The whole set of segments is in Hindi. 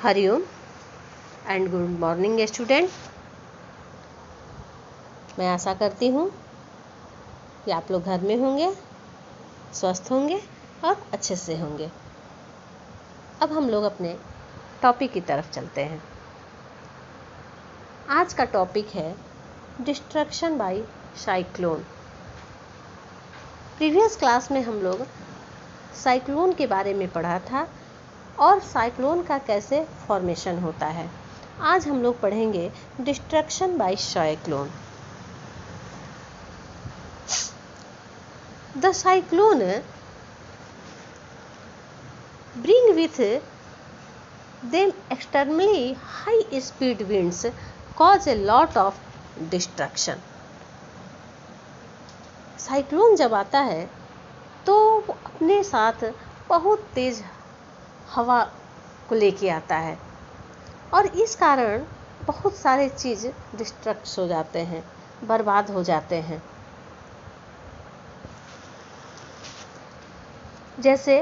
Hariom and good morning student. मैं आशा करती हूँ कि आप लोग घर में होंगे, स्वस्थ होंगे और अच्छे से होंगे। अब हम लोग अपने टॉपिक की तरफ चलते हैं। आज का टॉपिक है destruction by cyclone. Previous class में हम लोग साइक्लोन के बारे में पढ़ा था और साइक्लोन का कैसे फॉर्मेशन होता है। आज हम लोग पढ़ेंगे destruction by cyclone. The cyclone bring with them extremely high speed winds cause a lot of destruction. Cyclone जब आता है तो वो अपने साथ बहुत तेज हवा को लेके आता है और इस कारण बहुत सारे चीज़ डिस्ट्रक्ट हो जाते हैं, बर्बाद हो जाते हैं। जैसे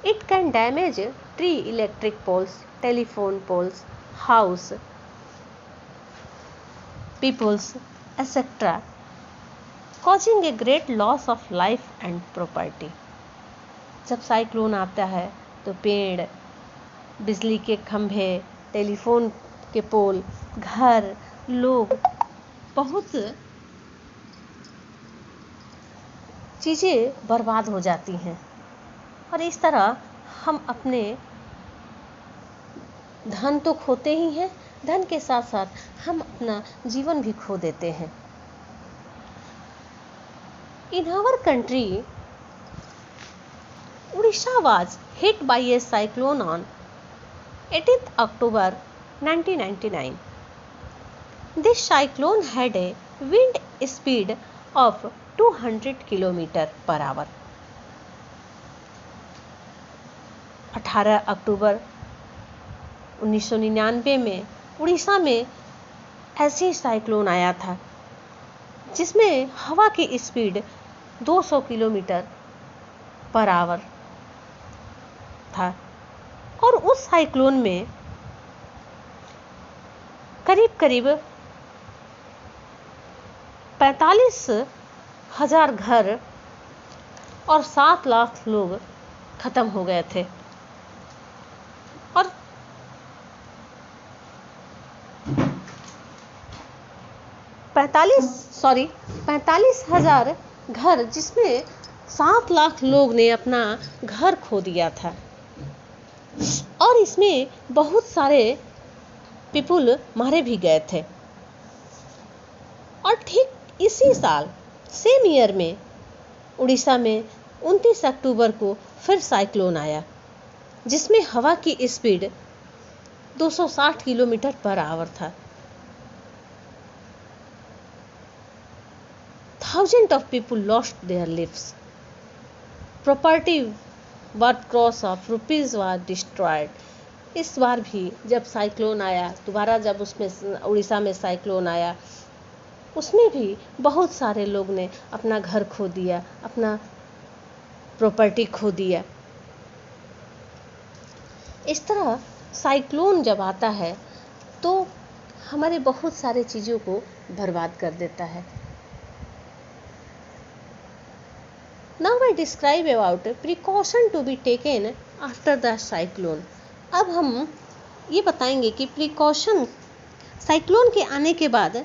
it can damage tree, electric poles, telephone poles, house, peoples etcetera, causing a great loss of life and property. जब साइक्लोन आता है तो पेड़, बिजली के खंभे, टेलीफोन के पोल, घर, लोग, बहुत चीज़ें बर्बाद हो जाती हैं और इस तरह हम अपने धन तो खोते ही हैं, धन के साथ साथ हम अपना जीवन भी खो देते हैं। In our country, Odisha was hit by a cyclone on 18th October 1999. This cyclone had a wind speed of 200 kilometre per hour. 18 अक्टूबर 1999 में उड़ीसा में ऐसी साइक्लोन आया था जिसमें हवा की स्पीड 200 किलोमीटर पर आवर था और उस साइक्लोन में करीब 45,000 घर और 7 लाख लोग खत्म हो गए थे और 45,000 घर, जिसमें 7 लाख लोग ने अपना घर खो दिया था और इसमें बहुत सारे पीपल मारे भी गए थे। और ठीक इसी साल, सेम ईयर में, उड़ीसा में 29 अक्टूबर को फिर साइक्लोन आया जिसमें हवा की स्पीड 260 किलोमीटर पर आवर था। Thousands of people lost their lives. Property worth crores of rupees was destroyed. इस बार भी जब साइक्लोन आया, दोबारा जब उसमें उड़ीसा में साइक्लोन आया, उसमें भी बहुत सारे लोग ने अपना घर खो दिया, अपना प्रॉपर्टी खो दिया। इस तरह साइक्लोन जब आता है तो हमारे बहुत सारे चीज़ों को बर्बाद कर देता है। Now I describe about precaution to be taken after the cyclone. अब हम ये बताएंगे कि प्रिकॉशन, साइक्लोन के आने के बाद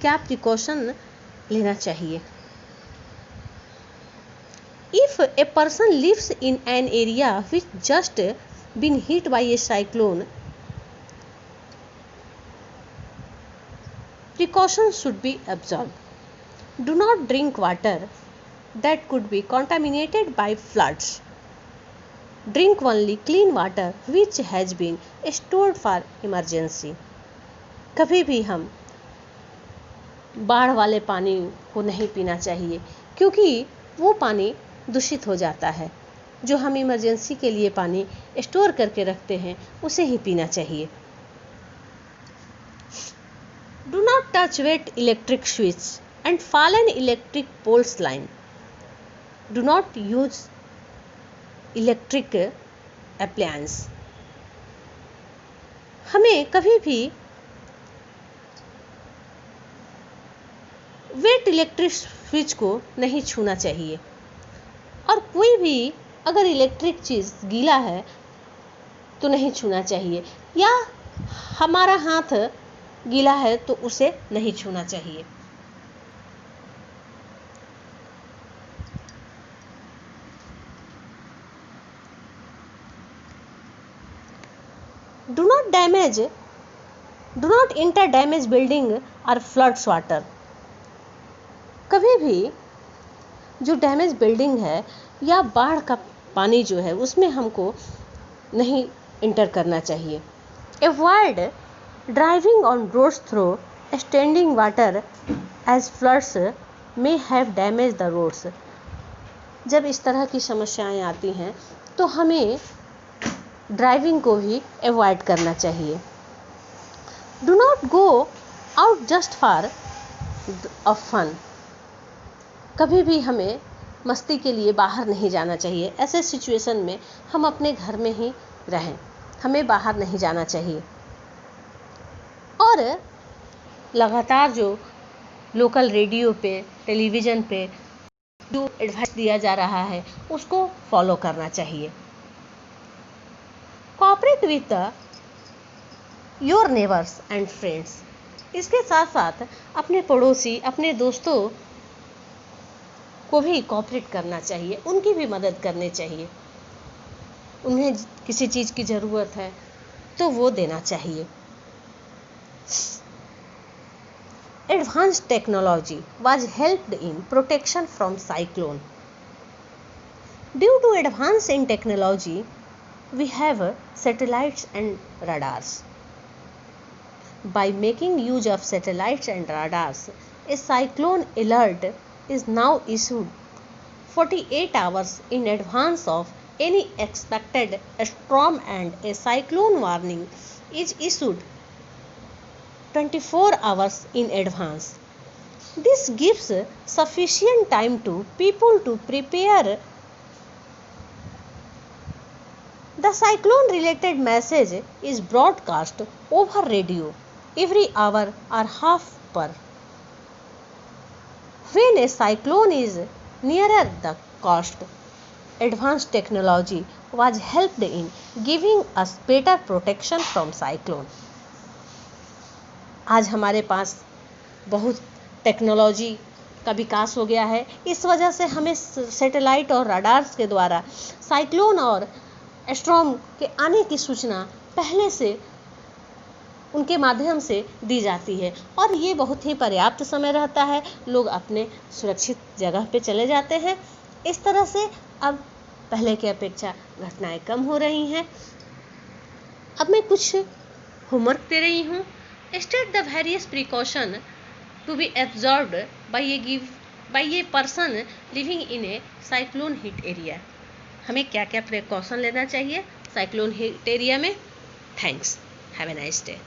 क्या प्रिकॉशन लेना चाहिए। If a person lives in an area which just been hit by a cyclone, precautions should be observed. Do not drink water that could be contaminated by floods. Drink only clean water which has been stored for emergency. कभी भी हम बाढ़ वाले पानी को नहीं पीना चाहिए क्योंकि वो पानी दूषित हो जाता है। जो हम इमरजेंसी के लिए पानी स्टोर करके रखते हैं उसे ही पीना चाहिए। Do not touch wet electric switch and fallen electric poles line. Do not use electric appliance. हमें कभी भी वेट इलेक्ट्रिक स्विच को नहीं छूना चाहिए, और कोई भी अगर इलेक्ट्रिक चीज़ गीला है तो नहीं छूना चाहिए, या हमारा हाथ गीला है तो उसे नहीं छूना चाहिए। Do not enter damage building or floods water. कभी भी जो डैमेज बिल्डिंग है या बाढ़ का पानी जो है उसमें हमको नहीं इंटर करना चाहिए। Avoid driving on roads through standing water as floods may have damaged the roads. जब इस तरह की समस्याएं आती हैं तो हमें ड्राइविंग को भी अवॉइड करना चाहिए। Do not go out just for fun. कभी भी हमें मस्ती के लिए बाहर नहीं जाना चाहिए। ऐसे सिचुएशन में हम अपने घर में ही रहें, हमें बाहर नहीं जाना चाहिए। और लगातार जो लोकल रेडियो पे, टेलीविज़न पे जो एडवाइस दिया जा रहा है उसको फॉलो करना चाहिए। Cooperate with your neighbours and friends. इसके साथ साथ अपने पड़ोसी, अपने दोस्तों को भी कोऑपरेट करना चाहिए, उनकी भी मदद करनी चाहिए। उन्हें किसी चीज़ की ज़रूरत है तो वो देना चाहिए। Advanced technology was helped in protection from cyclone. Due to advance in technology, we have satellites and radars. By making use of satellites and radars, a cyclone alert is now issued 48 hours in advance of any expected storm, and a cyclone warning is issued 24 hours in advance. This gives sufficient time to people to prepare. The cyclone related message is broadcast over radio every hour or half per. When a cyclone is nearer the coast, advanced technology was helped in giving us better protection from cyclone. आज हमारे पास बहुत टेक्नोलॉजी का विकास हो गया है। इस वजह से हमें सैटेलाइट और रडार्स के द्वारा साइक्लोन और स्टॉर्म के आने की सूचना पहले से उनके माध्यम से दी जाती है, और ये बहुत ही पर्याप्त समय रहता है। लोग अपने सुरक्षित जगह पे चले जाते हैं। इस तरह से अब पहले की अपेक्षा घटनाएं कम हो रही हैं। अब मैं कुछ होमवर्क दे रही हूँ। State the various precaution to be observed by a person living in a cyclone hit area. हमें क्या क्या प्रिकॉशन लेना चाहिए साइक्लोन हिट एरिया में। Thanks, have a nice day.